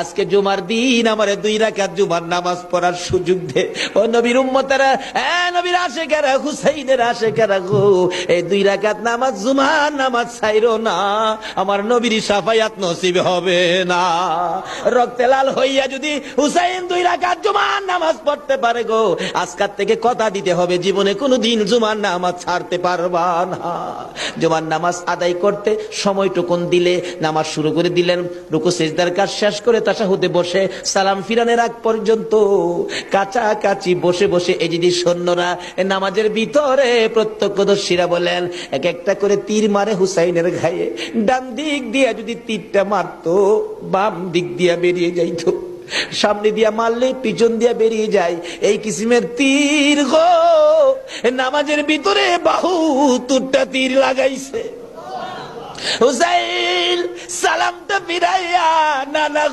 আজকে জুমার দিন আমারে 2 রাকাত জুমার নামাজ পড়ার সুযোগ দে। ও নবীর উম্মতেরা, নবীর আশিকেরা, হুসাইনের আশিকেরা গো, এই 2 রাকাত নামাজ জুমার নামাজ ছাইরো না, আমার নবীর শাফায়াত নসিব হবে না। রক্তে লাল হইয়া যদি হুসাইন 2 রাকাত জুমার নামাজ পড়তে পারে গো, আজকাল থেকে কথা দিতে হবে জীবনে কোনোদিন জুমার নামাজ ছাড়তে পারবা না। জুমার নামাজ আদায় করতে সময়টুকুন দিলে নামাজ শুরু করে দিলেন, রুকু সিজদার কাজ শেষ করে তাশাহুদে বসে সালাম ফিরানের আগ পর্যন্ত কাছাকাছি বসে বসে এই যদি সৈন্যরা নামাজের ভিতরে প্রত্যক্ষদর্শীরা বলেন এক একটা করে তীর মারে হুসাইনের গায়ে। ডান দিক দিয়া যদি তীরটা মারতো, বাম দিক দিয়া বেরিয়ে যাইতো, সামনে দিয়া মারলে পিছন দিয়া বেরিয়ে যায়, এই কিসিমের তীর গো নামাজের ভিতরে বাহুতুরটা তীর লাগাইছে। হুসাইন সালামটা ফিরাইয়া নানা